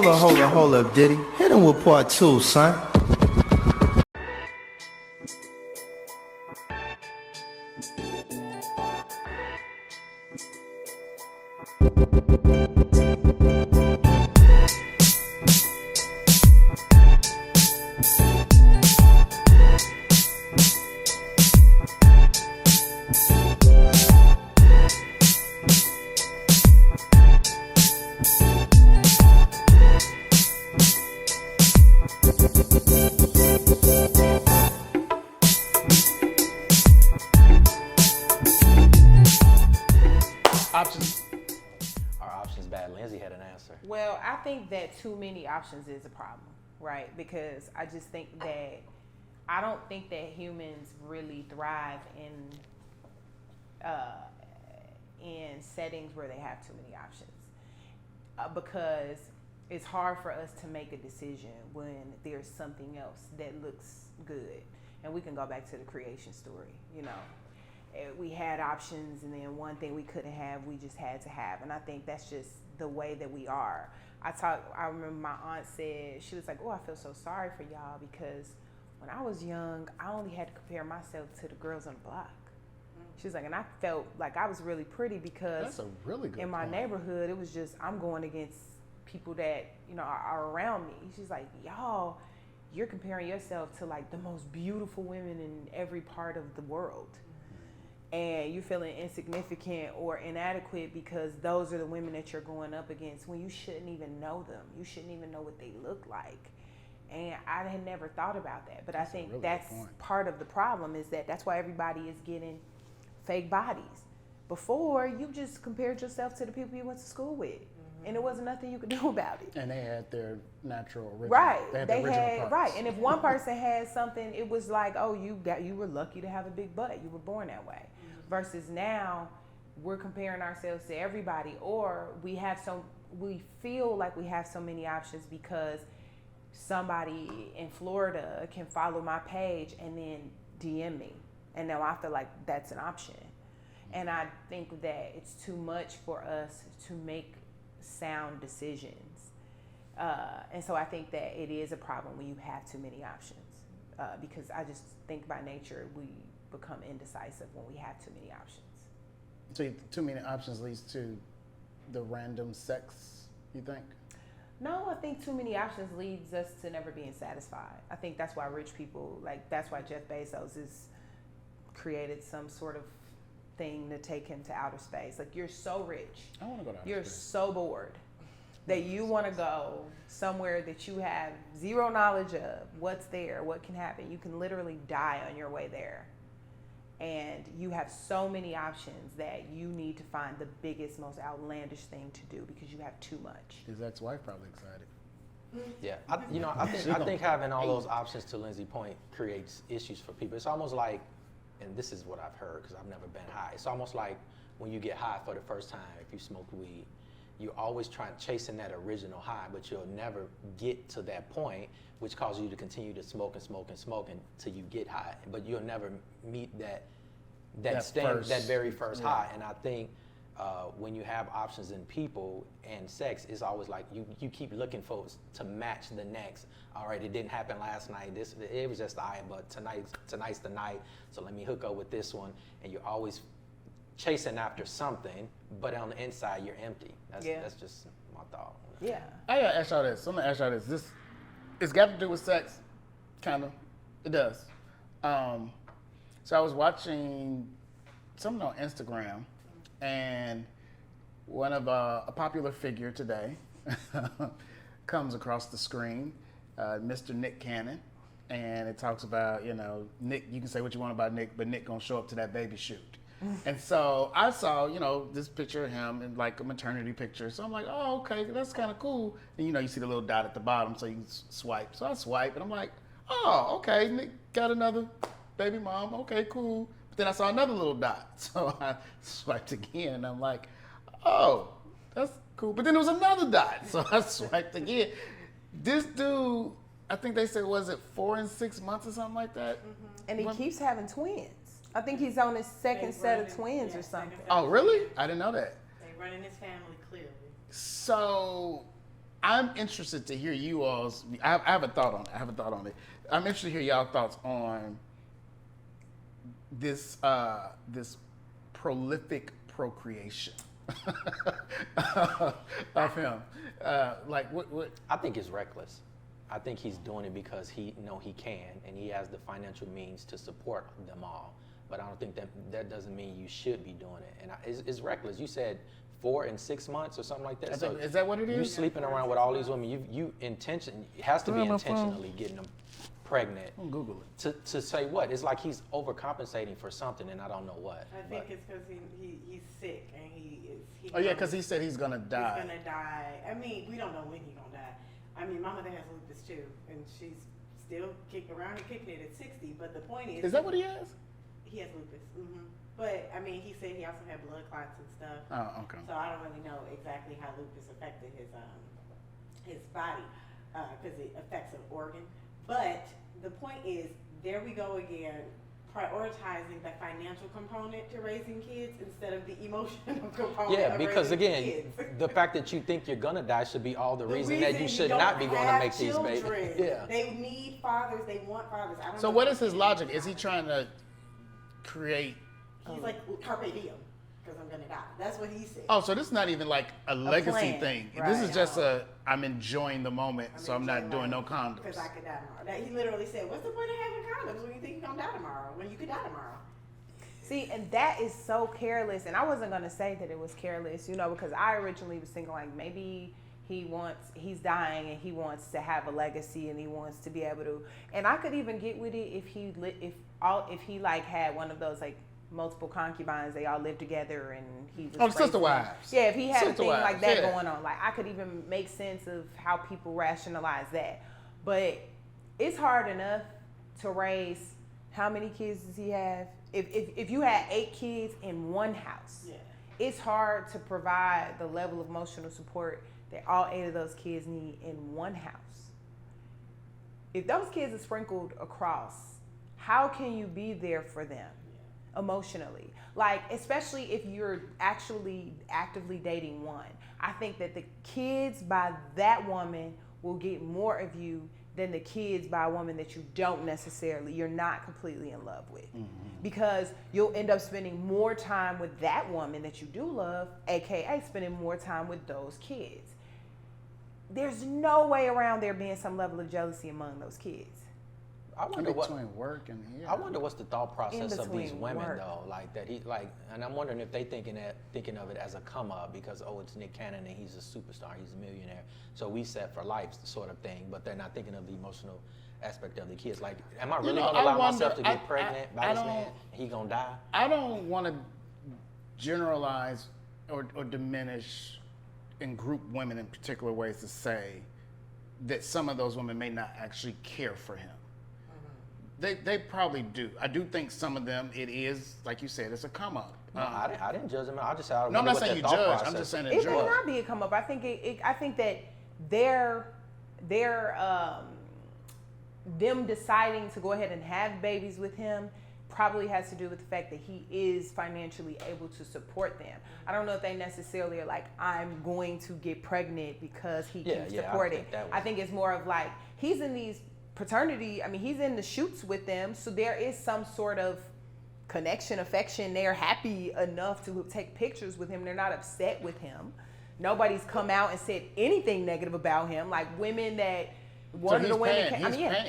Hold up, Diddy. Hit him with part two, son. Options. Are options bad? Lindsey had an answer. Well, I think that too many options is a problem, right? Because I just think that I don't think that humans really thrive in settings where they have too many options, because it's hard for us to make a decision when there's something else that looks good. And we can go back to the creation story, we had options, and then one thing we couldn't have, we just had to have. And I think that's just the way that we are. I remember my aunt said, she was like, oh, I feel so sorry for y'all, because when I was young, I only had to compare myself to the girls on the block. She was like, and I felt like I was really pretty because that's a really good in my point. neighborhood, it was just, I'm going against people that, are around me. She's like, y'all, you're comparing yourself to like the most beautiful women in every part of the world. And you're feeling insignificant or inadequate because those are the women that you're going up against when you shouldn't even know them. You shouldn't even know what they look like. And I had never thought about that. But I think really that's part of the problem, is that that's why everybody is getting fake bodies. Before, you just compared yourself to the people you went to school with. And there wasn't nothing you could do about it. And they had their natural original. Right. They had right. And if one person had something, it was like, oh, you were lucky to have a big butt. You were born that way. Versus now, we're comparing ourselves to everybody, or we feel like we have so many options because somebody in Florida can follow my page and then DM me. And now I feel like that's an option. And I think that it's too much for us to make sound decisions. And so I think that it is a problem when you have too many options, because I just think by nature we become indecisive when we have too many options. So too many options leads to the random sex, you think? No, I think too many options leads us to never being satisfied. I think that's why rich people, that's why Jeff Bezos has created some sort of thing to take him to outer space. Like, you're so rich. I want to go to outer You're space. so bored that you want to go somewhere that you have zero knowledge of what's there, what can happen. You can literally die on your way there. And you have so many options that you need to find the biggest, most outlandish thing to do because you have too much. His ex-wife probably excited. Yeah, I think having all those options, to Lindsey's point, creates issues for people. It's almost like, and this is what I've heard because I've never been high. It's almost like when you get high for the first time, if you smoke weed, you're always chasing that original high, but you'll never get to that point, which causes you to continue to smoke until you get high. But you'll never meet that very first high. And I think when you have options in people and sex, it's always like you keep looking for to match the next. All right, it didn't happen last night. It was just but tonight's the night. So let me hook up with this one, and you're always chasing after something, but on the inside you're empty. That's just my thought. Yeah. I gotta ask y'all this. I'm gonna ask y'all this. It's got to do with sex, kind of. It does. So I was watching something on Instagram, and one of a popular figure today comes across the screen, Mr. Nick Cannon, and it talks about, Nick, you can say what you want about Nick, but Nick gonna show up to that baby shoot. And so I saw, this picture of him in like a maternity picture. So I'm like, oh, okay, that's kind of cool. And you see the little dot at the bottom, so you can swipe. So I swipe, and I'm like, oh, okay, Nick got another baby mom. Okay, cool. But then I saw another little dot. So I swiped again, and I'm like, oh, that's cool. But then there was another dot. So I swiped again. This dude, I think they said, was it 4 and 6 months or something like that? Mm-hmm. And he keeps having twins. I think he's on his second set of twins or something. Oh, really? I didn't know that. They run in his family clearly. So I'm interested to hear you all's. I have a thought on it. I'm interested to hear y'all thoughts on this this prolific procreation of him. Like what? I think it's reckless. I think he's doing it because he can, and he has the financial means to support them all. But I don't think that doesn't mean you should be doing it. And it's reckless. You said 4 and 6 months or something like that. So is that what it is? You sleeping around with all these women. It has to be intentionally getting them pregnant. I'll Google it. To say what? It's like he's overcompensating for something, and I don't know what. I think it's because he's sick and Because he said he's gonna die. He's gonna die. I mean, we don't know when he's gonna die. I mean, my mother has lupus too, and she's still kicking it at 60. But the point is that what he has? He has lupus. But I mean, he said he also had blood clots and stuff. Oh, okay. So I don't really know exactly how lupus affected his body because it affects an organ. But the point is, there we go again, prioritizing the financial component to raising kids instead of the emotional component. Yeah, of because raising again, kids. the fact that you think you're gonna die should be all the reason that you should don't not be going to have make these babies. children. Yeah. They need fathers. They want fathers. I don't So know what if is his he- logic? Is he trying to create? He's like carpe diem because I'm gonna die. That's what he said. Oh, so this is not even like a legacy plan, thing. right. This is just I'm enjoying the moment, so I'm not doing no condoms. Because I could die tomorrow. He literally said, "What's the point of having condoms when you think you're gonna die tomorrow? When you could die tomorrow?" See, and that is so careless. And I wasn't gonna say that it was careless, because I originally was thinking like maybe he's dying and he wants to have a legacy and he wants to be able to. And I could even get with it if he like had one of those like multiple concubines, they all live together and he was sister wives. Yeah, if he had a Sister thing like wives, that yeah. going on, like I could even make sense of how people rationalize that. But it's hard enough to raise. How many kids does he have? If you had 8 kids in one house, Yeah. it's hard to provide the level of emotional support that all 8 of those kids need in one house. If those kids are sprinkled across, how can you be there for them emotionally? Like, especially if you're actually actively dating one. I think that the kids by that woman will get more of you than the kids by a woman that you're not completely in love with. Because you'll end up spending more time with that woman that you do love, aka spending more time with those kids. There's no way around there being some level of jealousy among those kids. I wonder between work and I wonder what's the thought process of these between women work. though, and I'm wondering if they thinking of it as a come up because it's Nick Cannon and he's a superstar, he's a millionaire, so we set for life sort of thing, but they're not thinking of the emotional aspect of the kids. Like, am I really gonna allow myself to get pregnant by this man? He gonna die? I don't want to generalize or diminish and group women in particular ways to say that some of those women may not actually care for him. They probably do. I do think some of them, it is, like you said, it's a come up. No, I didn't judge him. I just said I don't No, I'm know not what saying their you thought judge. process I'm just saying It that may not be a come up. I think I think that them deciding to go ahead and have babies with him probably has to do with the fact that he is financially able to support them. I don't know if they necessarily are like, I'm going to get pregnant because he can support it. I think it's more of like, he's in these he's in the shoots with them, so there is some sort of connection, affection. They're happy enough to take pictures with him. They're not upset with him. Nobody's come out and said anything negative about him. Like women that one of the women,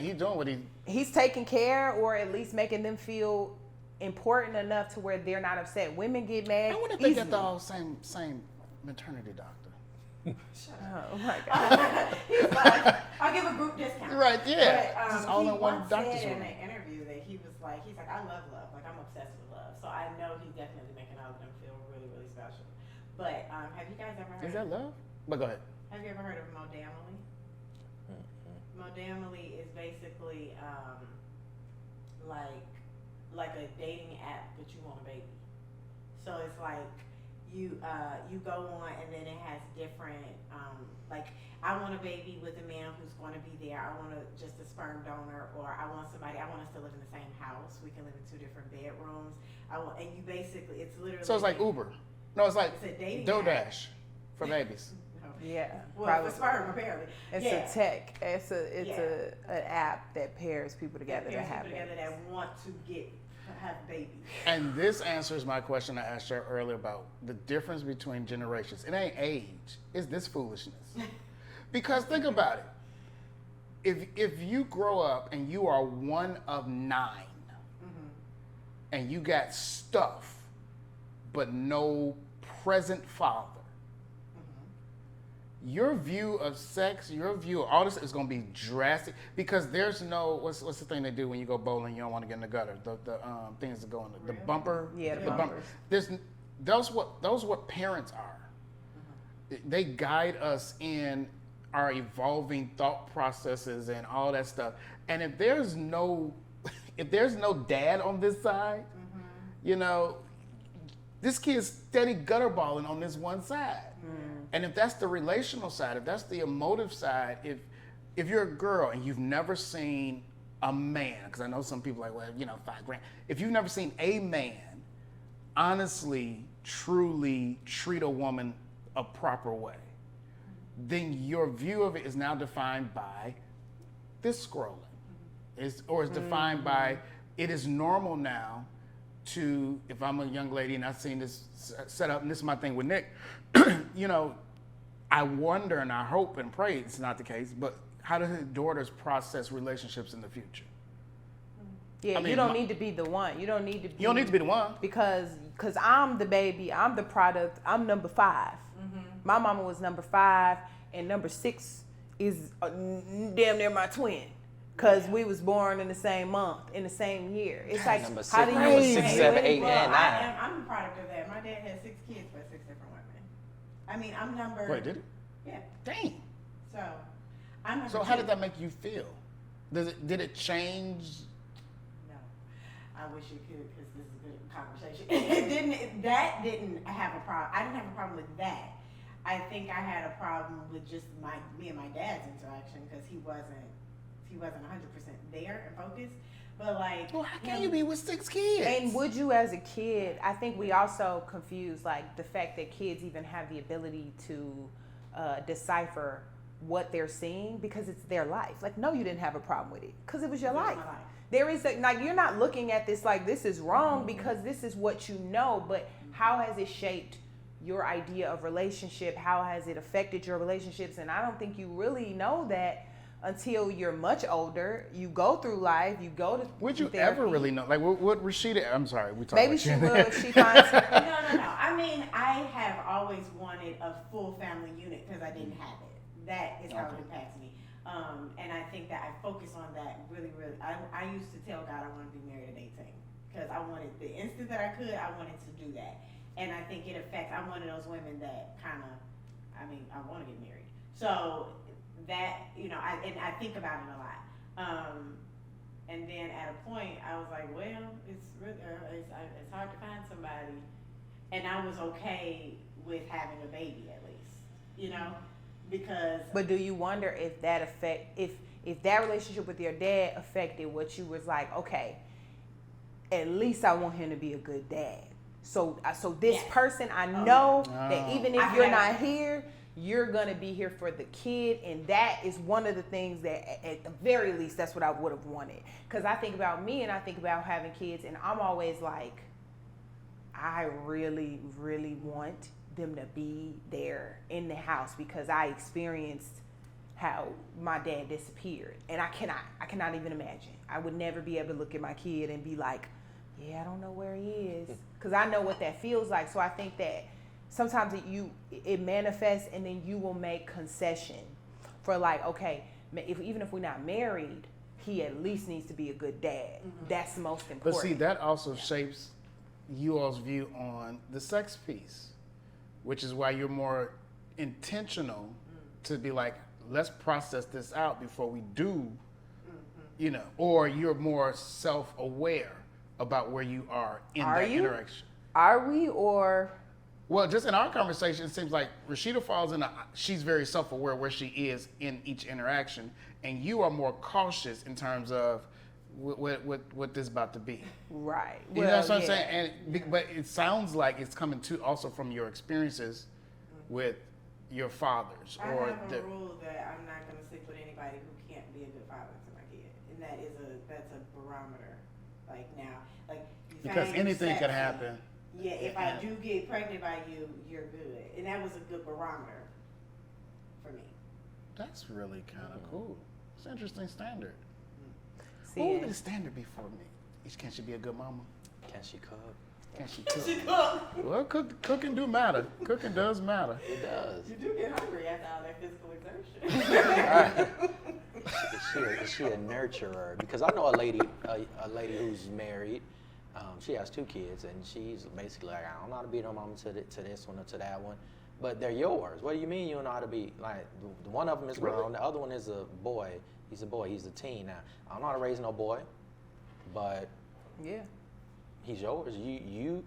he's doing what he's taking care, or at least making them feel important enough to where they're not upset. Women get mad. I wonder if they get the all same maternity doctor. Oh my God. He's like, I'll give a group discount. Right, yeah. But, Just all he in one once doctor's said in room. an interview that he's like, I love love. Like, I'm obsessed with love. So I know he's definitely making all of them feel really, really special. But have you guys ever heard Is that love? But go ahead. Have you ever heard of modamily? Modamily is basically like a dating app, but you want a baby. So it's like you go on, and then it has different like, I want a baby with a man who's going to be there. I want just a sperm donor, or I want us to live in the same house. We can live in 2 different bedrooms. And you basically, it's literally. So it's like Uber. No, it's like It's a dating DoorDash for babies. No, Yeah. Well, probably. for sperm, apparently. It's Yeah. a tech. It's Yeah. an app that pairs people together Pairs to have people together babies. that want to have babies. And this answers my question I asked you earlier about the difference between generations. It ain't age, it's this foolishness. Because think about it. If you grow up and you are one of 9 and you got stuff but no present father, your view of sex, your view of all this is going to be drastic because there's no what's the thing they do when you go bowling? You don't want to get in the gutter. The things that go in the bumper. Yeah, the bumpers. There's those what parents are. They guide us in our evolving thought processes and all that stuff. And if there's no dad on this side, you know, this kid's steady gutter balling on this one side. And if that's the relational side, if that's the emotive side, if you're a girl and you've never seen a man, because I know some people are like, well, you know, $5,000. If you've never seen a man honestly, truly treat a woman a proper way, then your view of it is now defined by this scrolling. It's defined by, it is normal now to, if I'm a young lady and I've seen this set up, and this is my thing with Nick, you know, I wonder and I hope and pray it's not the case, but how do his daughters process relationships in the future? Yeah, I mean, you don't need to be the one. You don't need to be. You don't need to be the one. Because I'm the baby, I'm the product, I'm number 5. My mama was number 5, and number 6 is damn near my twin. Because we was born in the same month, in the same year. It's like, Number how do you number 6, 7, 8, Well, and 9. I'm a product of that. My dad had 6 kids by 6 different women. I mean, I'm number. Wait, did it? Yeah. Dang. So, I'm number. So how 2. did that make you feel? Did it change? No, I wish it could because this is a good conversation. That didn't have a problem. I didn't have a problem with that. I think I had a problem with just me and my dad's interaction because he wasn't 100% there and focused. But like, Well, how can you be with 6 kids? And would you, as a kid, I think we also confuse like the fact that kids even have the ability to decipher what they're seeing because it's their life. Like, no, you didn't have a problem with it because it was your It was life. my life. There is like you're not looking at this like this is wrong because this is what you know, but how has it shaped your idea of relationship? How has it affected your relationships? And I don't think you really know that until you're much older. You go through life, you go to Would you therapy. ever really know? Like, what Resheida? I'm sorry, we talked Maybe about she you. will if she finds. No. I mean, I have always wanted a full family unit because I didn't have it. That is how it impacts me. And I think that I focus on that really. I used to tell God I want to be married at 18 because I wanted the instant that I could, I wanted to do that. And I think it affects. I'm one of those women that kind of, I want to get married. So that, you know, I think about it a lot. And then at a point, I was like, well, it's it's hard to find somebody, and I was okay with having a baby at least, you know, because. But do you wonder if that if that relationship with your dad affected what you was like? Okay, at least I want him to be a good dad. So this Yes. person, I know Oh. that even if I you're have- not here, you're gonna be here for the kid, and that is one of the things that, at the very least, that's what I would have wanted. Because I think about me, and I think about having kids, and I'm always like, I really, really want them to be there in the house because I experienced how my dad disappeared, and I cannot even imagine. I would never be able to look at my kid and be like, yeah, I don't know where he is, because I know what that feels like. So I think that sometimes it manifests, and then you will make concession for like, okay, even if we're not married, he at least needs to be a good dad. That's the most But important. see, that also shapes you all's view on the sex piece, which is why you're more intentional to be like, let's process this out before we do, you know, or you're more self-aware about where you are in that interaction. Are we, or Well, just in our conversation, it seems like Resheida falls in she's very self-aware where she is in each interaction, and you are more cautious in terms of what this is about to be. right? You know what I'm saying? But it sounds like it's coming to also from your experiences with, your fathers I or have a rule that I'm not going to sleep with anybody who can't be a good father to my kid, and that's a barometer. Like now, like if because I ain't anything could sexy, happen. Yeah, if I do get pregnant by you, you're good, and that was a good barometer for me. That's really kind of cool. It's an interesting standard. See, What would the standard be for me? Can she be a good mama? Can she cook? Can she cook? Well, cooking do matter. Cooking does matter. It does. You do get hungry after all that physical exertion. Is she a nurturer? Because I know a lady who's married. She has 2 kids, and she's basically like, I don't know how to be no mama to this one or to that one, but they're yours. What do you mean you don't know how to be? Like, one of them is grown, the other one is a boy. He's a teen now. I don't know how to raise no boy, but yeah. he's yours. You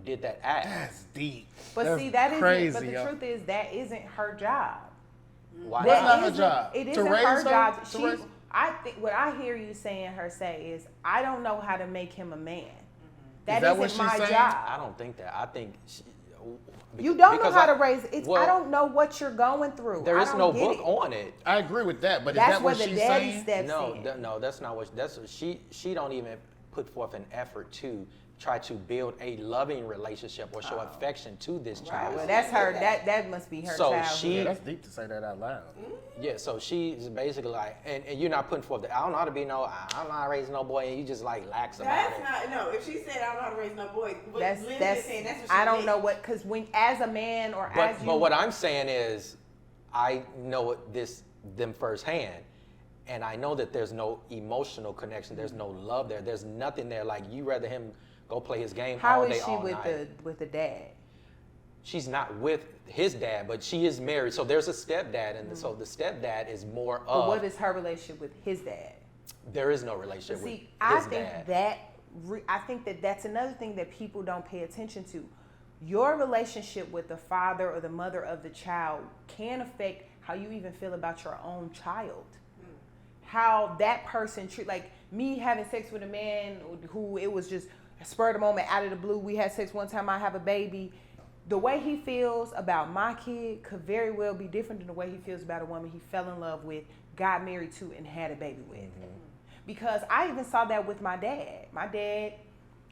did that act. That's deep. But That's see, that crazy, isn't. But the truth is, that isn't her job. Why That's not? not her job. It To isn't raise her her? job. To raise- I think what I hear you saying her say is, I don't know how to make him a man. That that what isn't she's my saying? job. I don't think that. I think You don't know because how to raise. It's, well, I don't know what you're going through. There I is don't no get book it. on it. I agree with that, but That's is that where what the she's daddy saying? steps No, in. no, that's not what. She don't even put forth an effort to try to build a loving relationship or show affection to this child. Well, that's her. That must be her So child. she- Yeah, that's deep to say that out loud. Yeah, so she's basically like, and you're not putting forth I don't know how to be I don't know how to raise no boy, and you just like lax about That's it. not, no, if she said I don't know how to raise no boy, what That's Lindsay that's. is saying, that's what she I don't meant. know what, because when as a man or as you. But what I'm saying is, I know them firsthand, and I know that there's no emotional connection, there's no love there, there's nothing there. Like, you rather him go play his game How all day, is she all with night. the dad? She's not with his dad, but she is married. So there's a stepdad, and so the stepdad is more But of. what is her relationship with his dad? There is no relationship See, with I his think dad. I think that's another thing that people don't pay attention to. Your relationship with the father or the mother of the child can affect how you even feel about your own child. How that person like me having sex with a man who it was just a spur of the moment, out of the blue. We had sex one time. I have a baby. The way he feels about my kid could very well be different than the way he feels about a woman he fell in love with, got married to, and had a baby with. Because I even saw that with my dad. My dad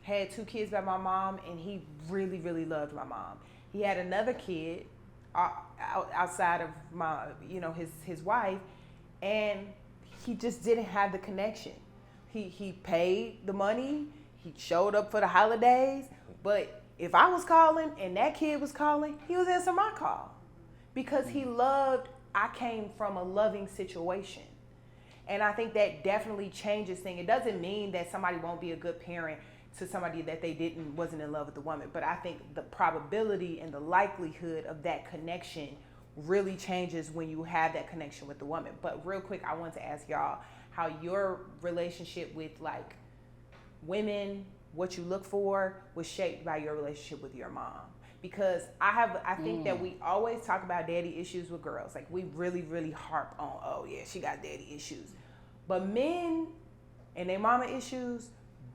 had 2 kids by my mom, and he really, really loved my mom. He had another kid outside of his wife, and he just didn't have the connection. He paid the money. He showed up for the holidays, but if I was calling and that kid was calling, he was answering my call because I came from a loving situation. And I think that definitely changes things. It doesn't mean that somebody won't be a good parent to somebody that they wasn't in love with the woman, but I think the probability and the likelihood of that connection really changes when you have that connection with the woman. But real quick, I want to ask y'all how your relationship with like women, what you look for, was shaped by your relationship with your mom. Because I think that we always talk about daddy issues with girls. Like, we really, really harp on, oh yeah, she got daddy issues. But men and their mama issues,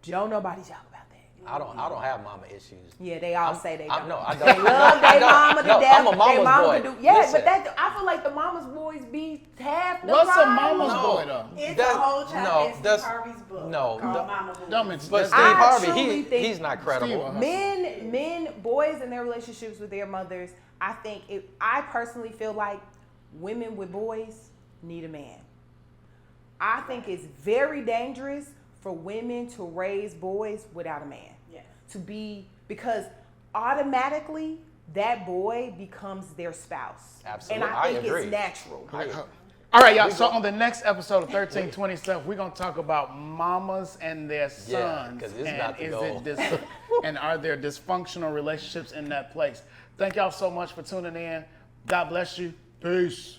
don't nobody talk about that. I don't have mama issues. Yeah, they all say they don't. No, I don't. They love their mama to death. I'm a mama's They mama boy. can do, yeah, Listen. but I feel like the mama's boys be half the What's a problem. mama's No. boy though? It's That- a whole chapter no, in Steve that's- Harvey's book no, called the- Mama Boy. Don't mention But that. Steve I Harvey, truly think he's not credible. Men, boys in their relationships with their mothers, I personally feel like women with boys need a man. I think it's very dangerous for women to raise boys without a man. Yes. Because automatically that boy becomes their spouse. Absolutely. And I think agree. it's natural. All right, y'all. So on the next episode of 1320 Stuff, we're gonna talk about mamas and their Yeah, sons. 'cause it's and about to go. and are there dysfunctional relationships in that place? Thank y'all so much for tuning in. God bless you. Peace.